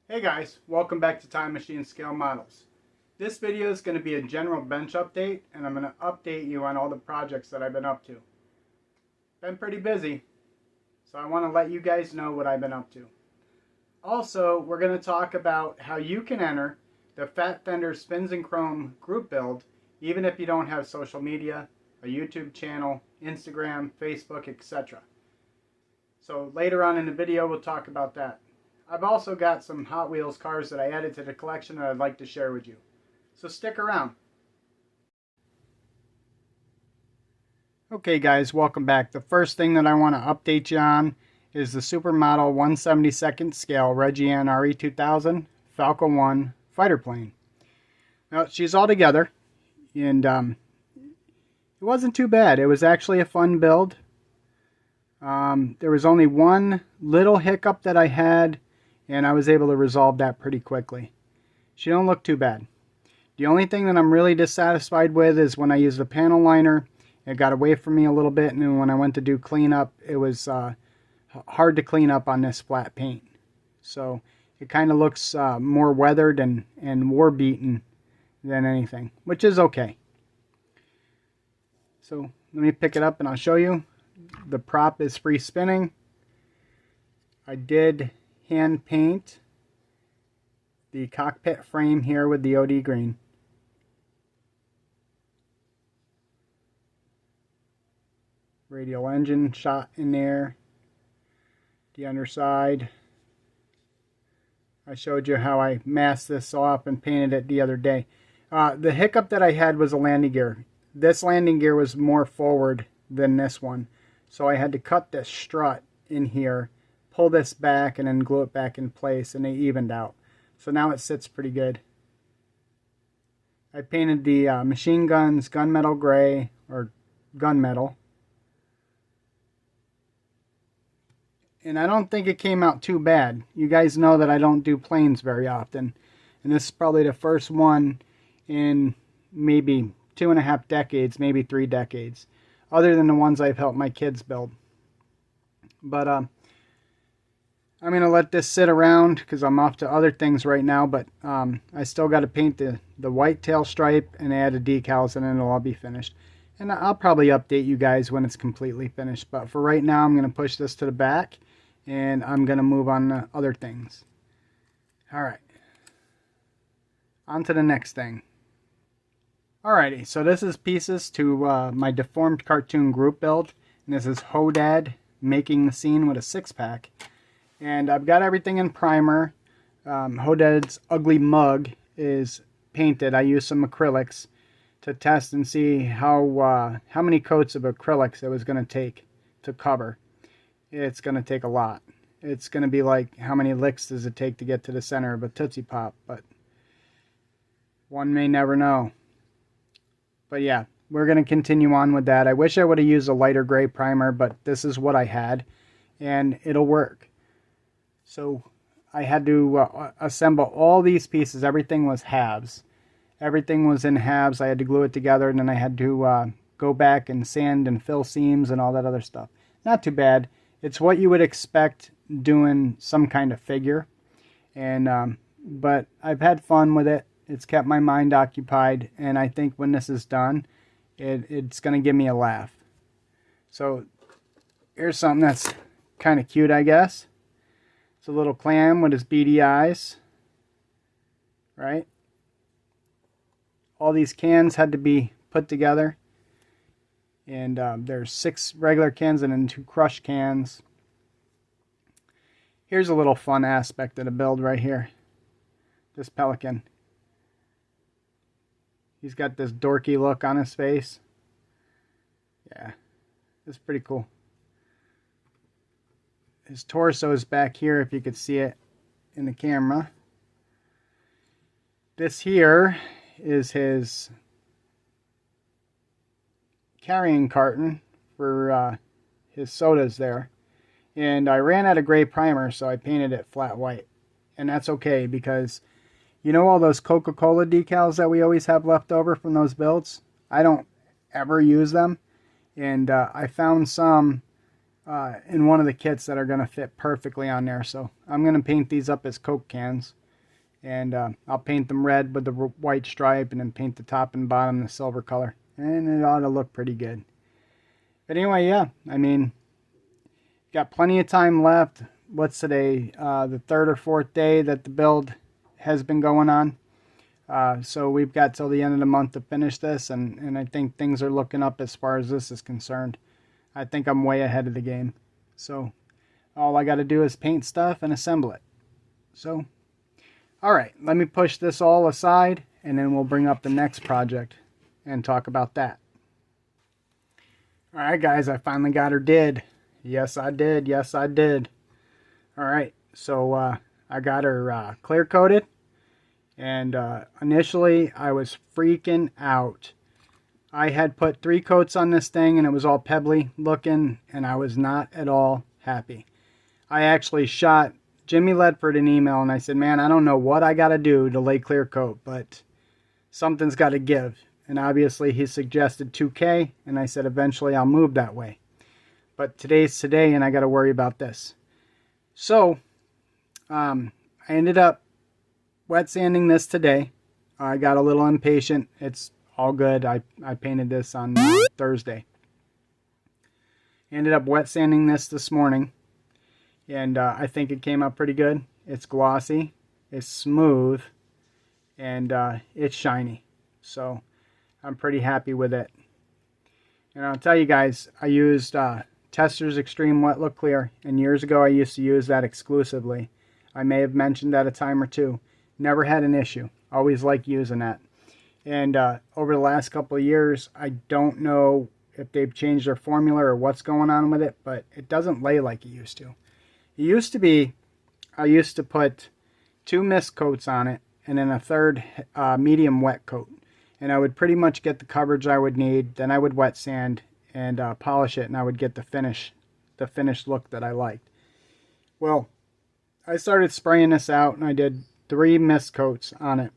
Hey guys, welcome back to Time Machine Scale Models. This video is going to be a general bench update, and I'm going to update you on all the projects that I've been up to. Been pretty busy, so I want to let you guys know what I've been up to. Also, we're going to talk about how you can enter the Fat Fender Spins and Chrome group build even if you don't have social media, a YouTube channel, Instagram, Facebook, etc. So later on in the video we'll talk about that. I've also got some Hot Wheels cars that I added to the collection that I'd like to share with you. So stick around. Okay guys, welcome back. The first thing that I want to update you on is the Supermodel 1/72 scale Reggiane RE2000 Falco 1 fighter plane. Now she's all together, and it wasn't too bad. It was actually a fun build. There was only one little hiccup that I had, and I was able to resolve that pretty quickly. She don't look too bad. The only thing that I'm really dissatisfied with is when I used the panel liner, it got away from me a little bit, and then when I went to do cleanup, it was hard to clean up on this flat paint. So it kind of looks more weathered and war beaten than anything, which is okay. So let me pick it up and I'll show you. The prop is free spinning. I did hand paint the cockpit frame here with the OD green. Radial engine shot in there. The underside. I showed you how I masked this off and painted it the other day. The hiccup that I had was a landing gear. This landing gear was more forward than this one. So I had to cut this strut in here, pull this back, and then glue it back in place, and they evened out. So now it sits pretty good. I painted the machine guns gunmetal gray, or gunmetal. And I don't think it came out too bad. You guys know that I don't do planes very often. And this is probably the first one in maybe 2.5 decades, maybe 3 decades. Other than the ones I've helped my kids build. But I'm going to let this sit around because I'm off to other things right now. But I still got to paint the white tail stripe and add the decals, and then it'll all be finished. And I'll probably update you guys when it's completely finished. But for right now, I'm going to push this to the back, and I'm going to move on to other things. Alright. On to the next thing. Alrighty, so this is pieces to my deformed cartoon group build. And this is Hodad making the scene with a 6-pack. And I've got everything in primer. Hodad's ugly mug is painted. I used some acrylics to test and see how many coats of acrylics it was going to take to cover. It's going to take a lot. It's going to be like, how many licks does it take to get to the center of a Tootsie Pop? But one may never know. But yeah, we're going to continue on with that. I wish I would have used a lighter gray primer, but this is what I had, and it'll work. So I had to assemble all these pieces. Everything was halves. Everything was in halves. I had to glue it together, and then I had to go back and sand and fill seams and all that other stuff. Not too bad. It's what you would expect doing some kind of figure. And but I've had fun with it. It's kept my mind occupied, and I think when this is done, it's going to give me a laugh. So here's something that's kind of cute, I guess. It's a little clam with his beady eyes, right? All these cans had to be put together, and there's 6 regular cans and then 2 crushed cans. Here's a little fun aspect of the build right here. This pelican. He's got this dorky look on his face. Yeah, it's pretty cool. His torso is back here if you could see it in the camera. This here is his carrying carton for his sodas there. And I ran out of gray primer, so I painted it flat white. And that's okay because you know all those Coca-Cola decals that we always have left over from those builds? I don't ever use them. And I found some in one of the kits that are going to fit perfectly on there. So I'm going to paint these up as Coke cans. And I'll paint them red with the white stripe and then paint the top and bottom the silver color. And it ought to look pretty good. But anyway, yeah, I mean, got plenty of time left. What's today? The third or fourth day that the build has been going on. So we've got till the end of the month to finish this. And I think things are looking up as far as this is concerned. I think I'm way ahead of the game. So all I got to do is paint stuff and assemble it. So, all right, let me push this all aside and then we'll bring up the next project and talk about that. All right, guys, I finally got her did. Yes, I did. Yes, I did. All right, so I got her clear coated. And initially, I was freaking out. I had put 3 coats on this thing and it was all pebbly looking and I was not at all happy. I actually shot Jimmy Ledford an email and I said, man, I don't know what I got to do to lay clear coat, but something's got to give. And obviously he suggested 2K and I said, eventually I'll move that way. But today's today and I got to worry about this. So I ended up wet sanding this today. I got a little impatient. It's all good. I painted this on Thursday. Ended up wet sanding this morning. And I think it came out pretty good. It's glossy. It's smooth. And it's shiny. So I'm pretty happy with it. And I'll tell you guys, I used Tester's Extreme Wet Look Clear. And years ago I used to use that exclusively. I may have mentioned that a time or two. Never had an issue. Always liked using that. And over the last couple of years, I don't know if they've changed their formula or what's going on with it, but it doesn't lay like it used to. It used to be, I used to put 2 mist coats on it and then a third medium wet coat. And I would pretty much get the coverage I would need. Then I would wet sand and polish it and I would get the finished look that I liked. Well, I started spraying this out and I did 3 mist coats on it.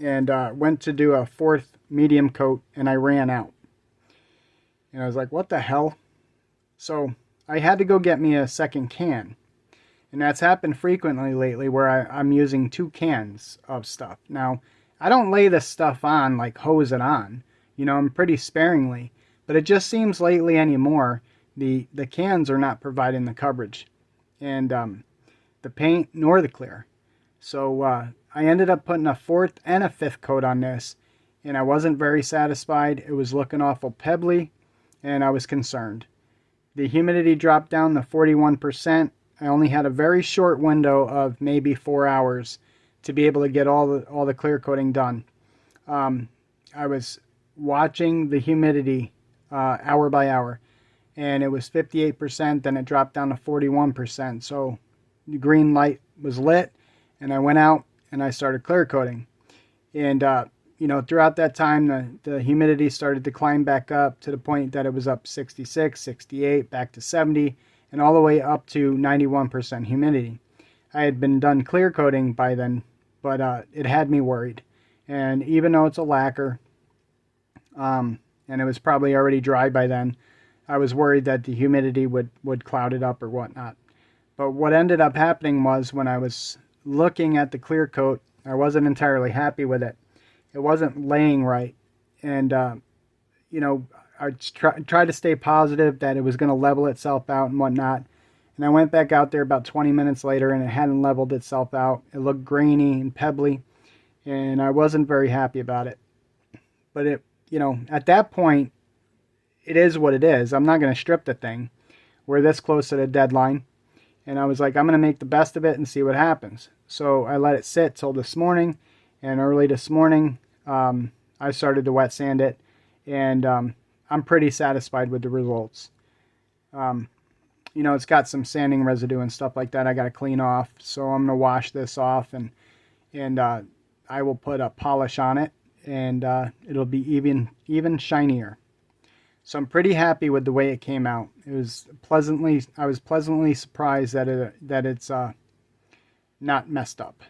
And went to do a 4th medium coat and I ran out. And I was like, what the hell? So I had to go get me a second can. And that's happened frequently lately where I'm using 2 cans of stuff. Now, I don't lay this stuff on like hose it on. You know, I'm pretty sparingly. But it just seems lately anymore, the cans are not providing the coverage. And the paint nor the clear. So I ended up putting a 4th and a 5th coat on this, and I wasn't very satisfied. It was looking awful pebbly, and I was concerned. The humidity dropped down to 41%. I only had a very short window of maybe 4 hours to be able to get all the clear coating done. I was watching the humidity hour by hour, and it was 58%, then it dropped down to 41%. So the green light was lit, and I went out and I started clear coating. And, you know, throughout that time, the humidity started to climb back up to the point that it was up 66, 68, back to 70, and all the way up to 91% humidity. I had been done clear coating by then, but it had me worried. And even though it's a lacquer, and it was probably already dry by then, I was worried that the humidity would cloud it up or whatnot. But what ended up happening was when I was looking at the clear coat, I wasn't entirely happy with it. It wasn't laying right. And, you know, I tried to stay positive that it was going to level itself out and whatnot. And I went back out there about 20 minutes later and it hadn't leveled itself out. It looked grainy and pebbly. And I wasn't very happy about it. But it, you know, at that point, it is what it is. I'm not going to strip the thing. We're this close to the deadline. And I was like, I'm going to make the best of it and see what happens. So I let it sit till this morning. And early this morning, I started to wet sand it. And I'm pretty satisfied with the results. You know, it's got some sanding residue and stuff like that I got to clean off. So I'm going to wash this off. And I will put a polish on it. And it'll be even shinier. So I'm pretty happy with the way it came out. I was pleasantly surprised that it's not messed up.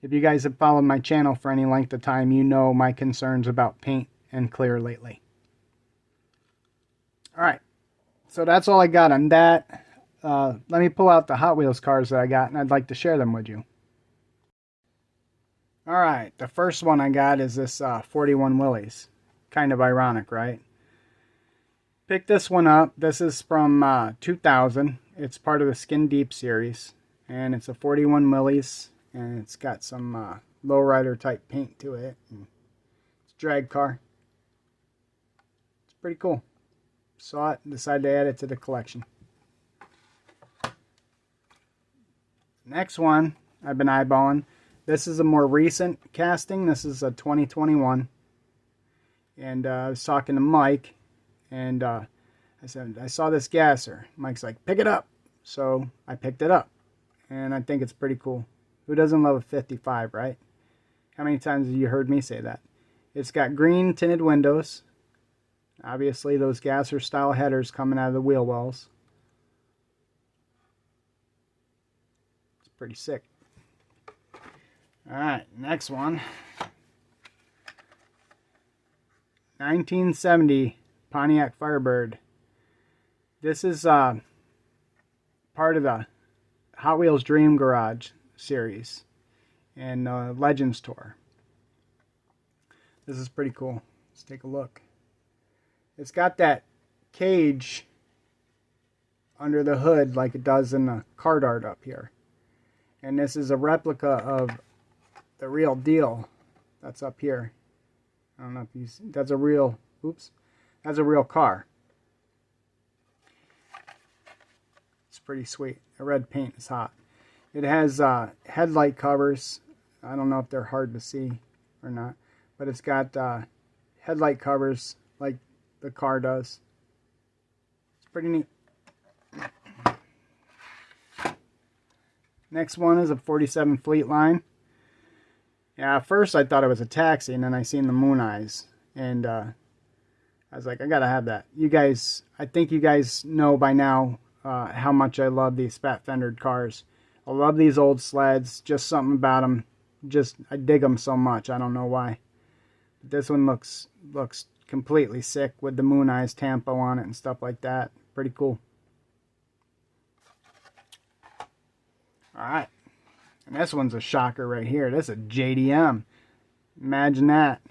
If you guys have followed my channel for any length of time, you know my concerns about paint and clear lately. All right, So that's all I got on that. Let me pull out the Hot Wheels cars that I got, and I'd like to share them with you. Alright, the first one I got is this 41 Willys. Kind of ironic, right? Picked this one up. This is from 2000. It's part of the Skin Deep series. And it's a 41 Willys. And it's got some lowrider type paint to it. And it's a drag car. It's pretty cool. Saw it and decided to add it to the collection. Next one I've been eyeballing. This is a more recent casting. This is a 2021. And I was talking to Mike. And I said, I saw this gasser. Mike's like, pick it up. So I picked it up. And I think it's pretty cool. Who doesn't love a 55, right? How many times have you heard me say that? It's got green tinted windows. Obviously, those gasser style headers coming out of the wheel wells. It's pretty sick. Alright, next one. 1970 Pontiac Firebird. This is part of the Hot Wheels Dream Garage series and Legends Tour. This is pretty cool. Let's take a look. It's got that cage under the hood like it does in the card art up here. And this is a replica of the real deal that's up here. I don't know if you see. That's a real, oops, that's a real car. It's pretty sweet. The red paint is hot. It has headlight covers. I don't know if they're hard to see or not, but it's got headlight covers like the car does. It's pretty neat. Next one is a 47 Fleet Line. Yeah, at first I thought it was a taxi, and then I seen the moon eyes, and I was like, I gotta have that. You guys, I think you guys know by now how much I love these fat fendered cars. I love these old sleds. Just something about them. I dig them so much. I don't know why. But this one looks completely sick with the moon eyes tampo on it and stuff like that. Pretty cool. Alright. And this one's a shocker right here. This is a JDM. Imagine that.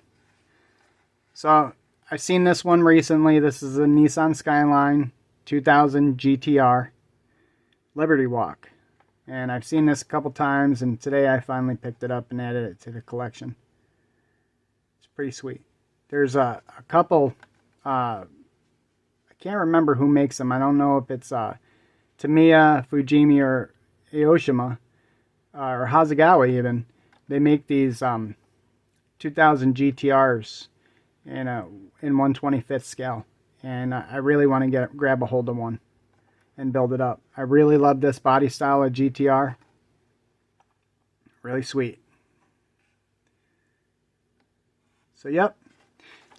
So, I've seen this one recently. This is a Nissan Skyline 2000 GTR Liberty Walk. And I've seen this a couple times, and today I finally picked it up and added it to the collection. It's pretty sweet. There's a couple, I can't remember who makes them. I don't know if it's Tamiya, Fujimi, or Aoshima, or Hasegawa even. They make these 2000 GTRs in 1/25th scale. And I really want to grab a hold of one and build it up. I really love this body style of GTR. Really sweet. So yep,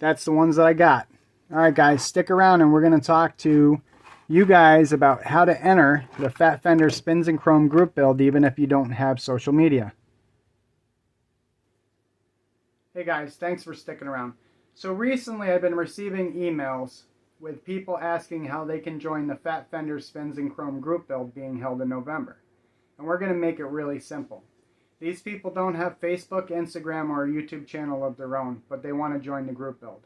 that's the ones that I got. Alright guys, stick around and we're going to talk to you guys about how to enter the Fat Fender Spins and Chrome group build even if you don't have social media. Hey guys, thanks for sticking around. So recently I've been receiving emails with people asking how they can join the Fat Fender Spins and Chrome group build being held in November. And we're going to make it really simple. These people don't have Facebook, Instagram, or a YouTube channel of their own, but they want to join the group build.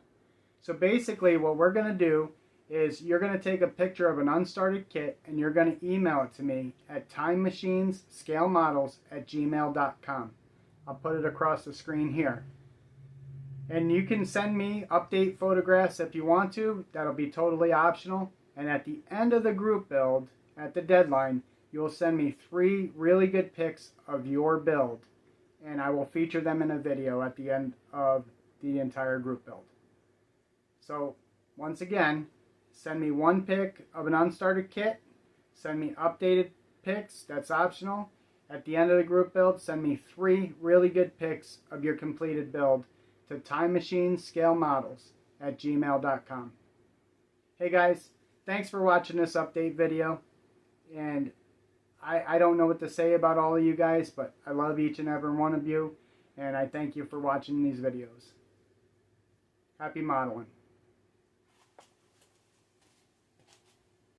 So basically what we're going to do is you're going to take a picture of an unstarted kit and you're going to email it to me at timemachinescalemodels@gmail.com. I'll put it across the screen here. And you can send me update photographs if you want to. That'll be totally optional. And at the end of the group build, at the deadline, you'll send me 3 really good pics of your build. And I will feature them in a video at the end of the entire group build. So, once again, send me 1 pic of an unstarted kit. Send me updated pics. That's optional. At the end of the group build, send me 3 really good pics of your completed build to timemachinescalemodels@gmail.com. Hey guys, thanks for watching this update video. And I don't know what to say about all of you guys, but I love each and every one of you. And I thank you for watching these videos. Happy modeling.